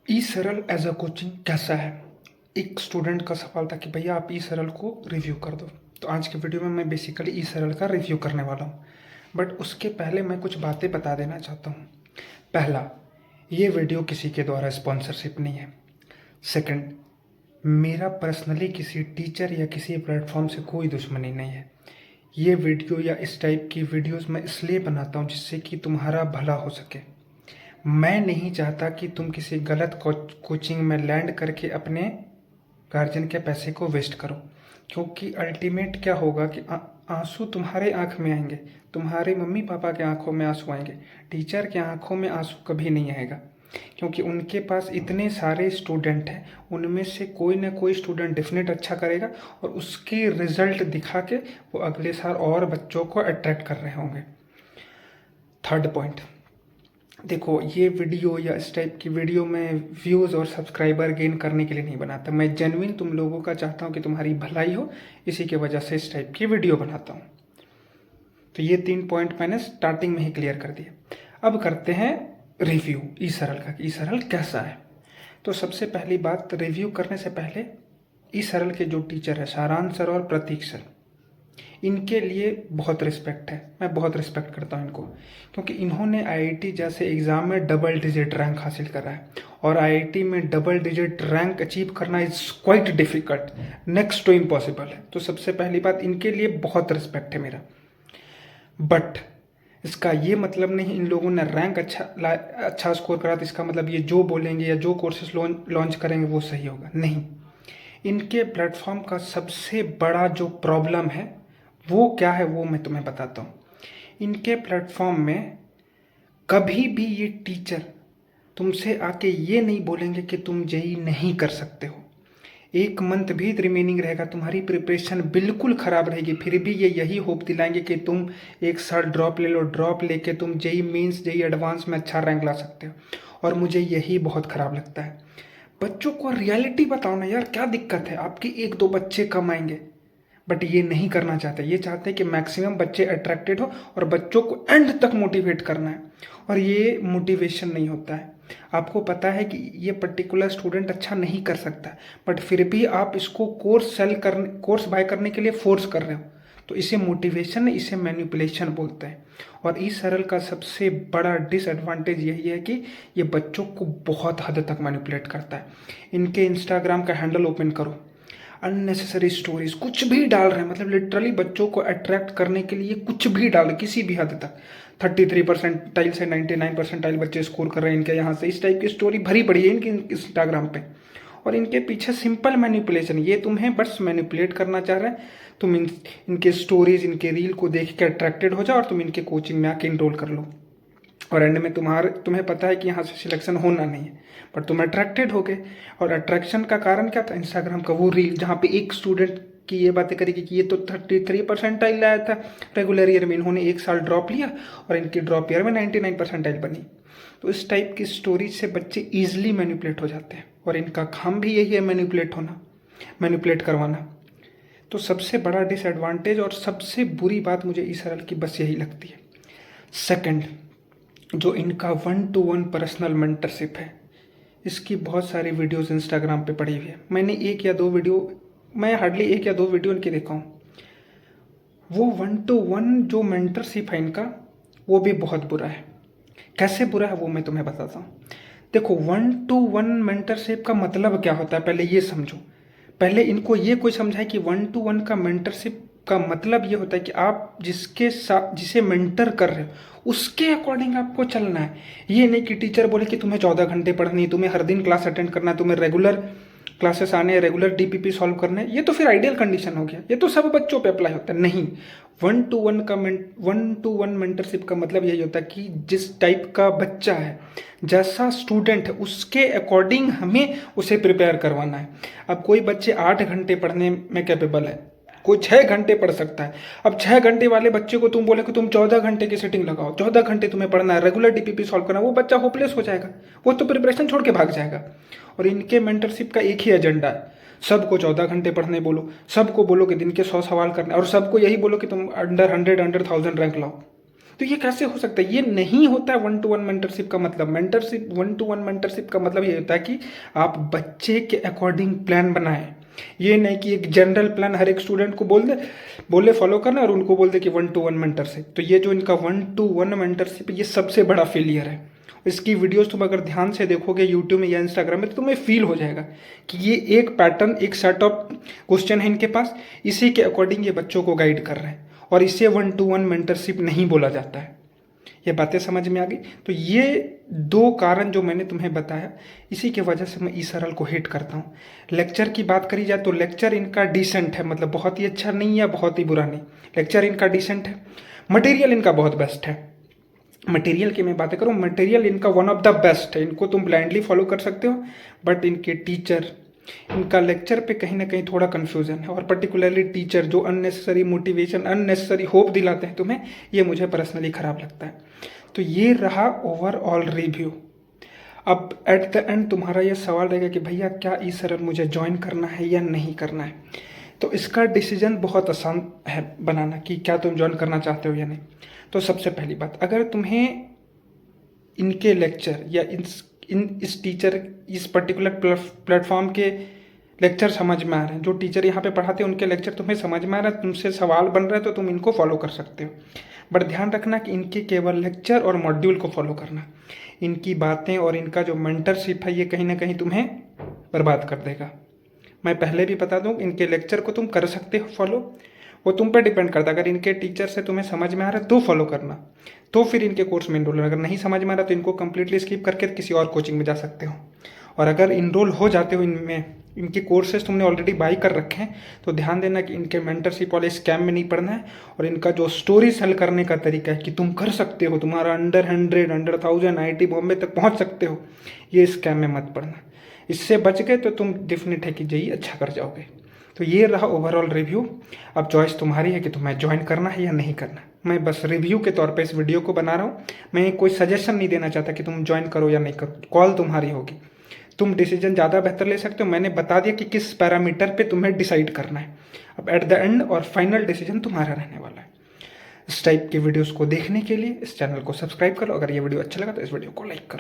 ई सरल as a coaching कैसा है। एक स्टूडेंट का सवाल था कि भैया आप ई सरल को रिव्यू कर दो। तो आज के वीडियो में मैं बेसिकली ई सरल का रिव्यू करने वाला हूँ, बट उसके पहले मैं कुछ बातें बता देना चाहता हूँ। पहला, ये वीडियो किसी के द्वारा स्पॉन्सरशिप नहीं है। सेकंड, मेरा पर्सनली किसी टीचर या किसी प्लेटफॉर्म से कोई दुश्मनी नहीं है। ये वीडियो या इस टाइप की वीडियोस मैं इसलिए बनाता हूँ जिससे कि तुम्हारा भला हो सके। मैं नहीं चाहता कि तुम किसी गलत कोचिंग में लैंड करके अपने गार्जियन के पैसे को वेस्ट करो, क्योंकि अल्टीमेट क्या होगा कि आंसू तुम्हारे आंख में आएंगे, तुम्हारे मम्मी पापा के आंखों में आंसू आएंगे, टीचर के आंखों में आंसू कभी नहीं आएगा, क्योंकि उनके पास इतने सारे स्टूडेंट हैं, उनमें से कोई ना कोई स्टूडेंट डेफिनेट अच्छा करेगा और उसकी रिजल्ट दिखा के वो अगले साल और बच्चों को अट्रैक्ट कर रहे होंगे। थर्ड पॉइंट, देखो, ये वीडियो या इस टाइप की वीडियो मैं व्यूज़ और सब्सक्राइबर गेन करने के लिए नहीं बनाता। मैं जेन्युइन तुम लोगों का चाहता हूँ कि तुम्हारी भलाई हो, इसी की वजह से इस टाइप की वीडियो बनाता हूँ। तो ये 3 पॉइंट मैंने स्टार्टिंग में ही क्लियर कर दिए। अब करते हैं रिव्यू ई सरल का, ई सरल कैसा है। तो सबसे पहली बात, रिव्यू करने से पहले ई सरल के जो टीचर है सारांश सर और प्रतीक सर, इनके लिए बहुत रिस्पेक्ट है। मैं बहुत रिस्पेक्ट करता हूँ इनको, क्योंकि इन्होंने आईआईटी जैसे एग्ज़ाम में डबल डिजिट रैंक हासिल करा है, और आईआईटी में डबल डिजिट रैंक अचीव करना is quite difficult, next to impossible है। तो सबसे पहली बात, इनके लिए बहुत रिस्पेक्ट है मेरा। बट इसका ये मतलब नहीं इन लोगों ने रैंक अच्छा स्कोर करा तो इसका मतलब ये जो बोलेंगे या जो कोर्सेज लॉन्च करेंगे वो सही होगा, नहीं। इनके प्लेटफॉर्म का सबसे बड़ा जो प्रॉब्लम है वो क्या है, वो मैं तुम्हें बताता हूँ। इनके प्लेटफॉर्म में कभी भी ये टीचर तुमसे आके ये नहीं बोलेंगे कि तुम जेई नहीं कर सकते हो। एक मंथ भी रिमेनिंग रहेगा, तुम्हारी प्रिपरेशन बिल्कुल ख़राब रहेगी, फिर भी ये यही होप दिलाएंगे कि तुम एक साल ड्रॉप ले लो, ड्रॉप लेके तुम जेई मीन्स जेई एडवांस में अच्छा रैंक ला सकते हो। और मुझे यही बहुत ख़राब लगता है। बच्चों को रियलिटी बताओ ना यार, क्या दिक्कत है, आपके एक दो बच्चे कम आएंगे, बट ये नहीं करना चाहते। ये चाहते हैं कि मैक्सिमम बच्चे अट्रैक्टेड हो और बच्चों को एंड तक मोटिवेट करना है, और ये मोटिवेशन नहीं होता है। आपको पता है कि ये पर्टिकुलर स्टूडेंट अच्छा नहीं कर सकता, बट फिर भी आप इसको कोर्स बाय करने के लिए फोर्स कर रहे हो, तो इसे मोटिवेशन, इसे मैनिपुलेशन बोलते हैं। और इस सरल का सबसे बड़ा डिसएडवांटेज यही है कि ये बच्चों को बहुत हद तक मैनिपुलेट करता है। इनके इंस्टाग्राम का हैंडल ओपन करो, अननेसेसरी स्टोरीज कुछ भी डाल रहे हैं, मतलब लिटरली बच्चों को अट्रैक्ट करने के लिए कुछ भी डाल रहे, किसी भी हद तक। 33% से 99% बच्चे स्कोर कर रहे हैं इनके यहाँ से, इस टाइप की स्टोरी भरी पड़ी है इनके इंस्टाग्राम पे। और इनके पीछे सिंपल मैनिपुलेशन, ये तुम्हें बस मैनिपुलेट करना चाह रहे हैं। तुम इनके स्टोरीज, इनके रील को देख के अट्रैक्टेड हो जाओ और तुम इनके कोचिंग में आके इनरोल कर लो, और एंड में तुम्हें पता है कि यहाँ से सिलेक्शन होना नहीं है, पर तुम अट्रैक्टेड हो गए। और अट्रैक्शन का कारण क्या था, इंस्टाग्राम का वो रील जहाँ पे एक स्टूडेंट की ये बातें करेगी कि ये तो 33% लाया था रेगुलर ईयर में, इन्होंने एक साल ड्रॉप लिया और इनकी ड्रॉप ईयर में 99% बनी। तो इस टाइप की स्टोरीज से बच्चे ईजिली मैनिपुलेट हो जाते हैं, और इनका काम भी यही है, मैनिपुलेट होना, मैनिपुलेट करवाना। तो सबसे बड़ा डिसएडवांटेज और सबसे बुरी बात मुझे इस सरल की बस यही लगती है। सेकंड, जो इनका 1-to-1 पर्सनल मेंटरशिप है, इसकी बहुत सारी वीडियोस इंस्टाग्राम पे पड़ी हुई है। मैंने हार्डली एक या दो वीडियो इनकी देखा हूँ। वो 1-to-1 जो मेंटरशिप है इनका, वो भी बहुत बुरा है। कैसे बुरा है वो मैं तुम्हें बताता हूँ। देखो, 1-to-1 मेंटरशिप का मतलब क्या होता है, पहले ये समझो। पहले इनको ये कोई समझाए कि 1-to-1 का मेंटरशिप का मतलब ये होता है कि आप जिसके साथ, जिसे मेंटर कर रहे हो, उसके अकॉर्डिंग आपको चलना है। ये नहीं कि टीचर बोले कि तुम्हें 14 घंटे पढ़नी, तुम्हें हर दिन क्लास अटेंड करना है, तुम्हें रेगुलर क्लासेस आने, रेगुलर डीपीपी सॉल्व करने, ये तो फिर आइडियल कंडीशन हो गया, ये तो सब बच्चों पे अप्लाई होता है। नहीं, 1-to-1 मेंटरशिप का मतलब यही होता है कि जिस टाइप का बच्चा है, जैसा स्टूडेंट है, उसके अकॉर्डिंग हमें उसे प्रिपेयर करवाना है। अब कोई बच्चे 8 घंटे पढ़ने में कैपेबल है, कोई 6 घंटे पढ़ सकता है। अब 6 घंटे वाले बच्चे को तुम बोले कि तुम 14 घंटे की सेटिंग लगाओ, 14 घंटे तुम्हें पढ़ना है, रेगुलर डीपीपी सॉल्व करना, वो बच्चा होपलेस हो जाएगा, वो तो प्रिपरेशन छोड़ के भाग जाएगा। और इनके मेंटरशिप का एक ही एजेंडा है, सबको 14 घंटे पढ़ने बोलो, सबको बोलो कि दिन के 100 सवाल करने, और सबको यही बोलो कि तुम अंडर 100 अंडर 1000 रैंक लाओ। तो ये कैसे हो सकता है? ये नहीं होता है 1-to-1 मेंटरशिप का मतलब। मेंटरशिप 1-to-1 मेंटरशिप का मतलब ये होता है कि आप बच्चे के अकॉर्डिंग प्लान बनाएं। ये नहीं कि एक जनरल प्लान हर एक स्टूडेंट को बोले फॉलो करना और उनको बोल दे कि 1-to-1 मेंटरशिप। तो ये जो इनका 1-to-1 मेंटरशिप, ये सबसे बड़ा फेलियर है। इसकी वीडियोस तुम अगर ध्यान से देखोगे यूट्यूब में या इंस्टाग्राम में, तो तुम्हें फील हो जाएगा कि ये एक पैटर्न, एक सेट ऑफ क्वेश्चन है इनके पास, इसी के अकॉर्डिंग ये बच्चों को गाइड कर रहे हैं, और इसे 1-to-1 मेंटरशिप नहीं बोला जाता है। ये बातें समझ में आ गई? तो ये 2 कारण जो मैंने तुम्हें बताया, इसी की वजह से मैं ई सरल को हेट करता हूँ। लेक्चर की बात करी जाए तो लेक्चर इनका डिसेंट है, मतलब बहुत ही अच्छा नहीं या बहुत ही बुरा नहीं, लेक्चर इनका डिसेंट है। मटेरियल इनका बहुत बेस्ट है। मटेरियल की मैं बातें करूँ, मटेरियल इनका वन ऑफ द बेस्ट है, इनको तुम ब्लाइंडली फॉलो कर सकते हो। बट इनके टीचर, इनका लेक्चर पे कहीं ना कहीं थोड़ा कन्फ्यूजन है, और पर्टिकुलरली टीचर जो अननेसेसरी मोटिवेशन, अननेसेसरी होप दिलाते हैं तुम्हें, ये मुझे पर्सनली ख़राब लगता है। तो ये रहा ओवरऑल रिव्यू। अब एट द एंड तुम्हारा ये सवाल रहेगा कि भैया क्या ई सरल मुझे ज्वाइन करना है या नहीं करना है? तो इसका डिसीजन बहुत आसान है बनाना कि क्या तुम ज्वाइन करना चाहते हो या नहीं। तो सबसे पहली बात, अगर तुम्हें इनके लेक्चर या इस टीचर, इस पर्टिकुलर प्लेटफॉर्म के लेक्चर समझ में आ रहे हैं, जो टीचर यहाँ पे पढ़ाते हैं उनके लेक्चर तुम्हें समझ में आ रहा है, तुमसे सवाल बन रहा है, तो तुम इनको फॉलो कर सकते हो। बट ध्यान रखना कि इनके केवल लेक्चर और मॉड्यूल को फॉलो करना। इनकी बातें और इनका जो मेंटरशिप है, ये कहीं ना कहीं तुम्हें बर्बाद कर देगा। मैं पहले भी बता दूँ, इनके लेक्चर को तुम कर सकते हो फॉलो, वो तुम पर डिपेंड करता है। अगर इनके टीचर से तुम्हें समझ में आ रहा है तो फॉलो करना, तो फिर इनके कोर्स में इनरोल। अगर नहीं समझ में आ रहा तो इनको कम्प्लीटली स्किप करके किसी और कोचिंग में जा सकते हो। और अगर इनरोल हो जाते हो इनमें, इनके कोर्सेज तुमने ऑलरेडी बाई कर रखे हैं, तो ध्यान देना कि इनके मेंटरशिप वाले स्कैम में नहीं पड़ना है। और इनका जो स्टोरी सेल करने का तरीका है कि तुम कर सकते हो, तुम्हारा अंडर 100, अंडर 1000 IIT बॉम्बे तक पहुंच सकते हो, ये स्कैम में मत पड़ना। इससे बच गए तो तुम डेफिनेट है कि जेईई अच्छा कर जाओगे। तो ये रहा ओवरऑल रिव्यू। अब चॉइस तुम्हारी है कि तुम्हें ज्वाइन करना है या नहीं करना। मैं बस रिव्यू के तौर पे इस वीडियो को बना रहा हूँ, मैं कोई सजेशन नहीं देना चाहता कि तुम ज्वाइन करो या नहीं करो, कॉल तुम्हारी होगी। तुम डिसीजन ज़्यादा बेहतर ले सकते हो। मैंने बता दिया कि किस पैरामीटर पे तुम्हें डिसाइड करना है। अब एट द एंड और फाइनल डिसीजन तुम्हारा रहने वाला है। इस टाइप की वीडियोस को देखने के लिए इस चैनल को सब्सक्राइब करो। अगर ये वीडियो अच्छा लगा तो इस वीडियो को लाइक करो।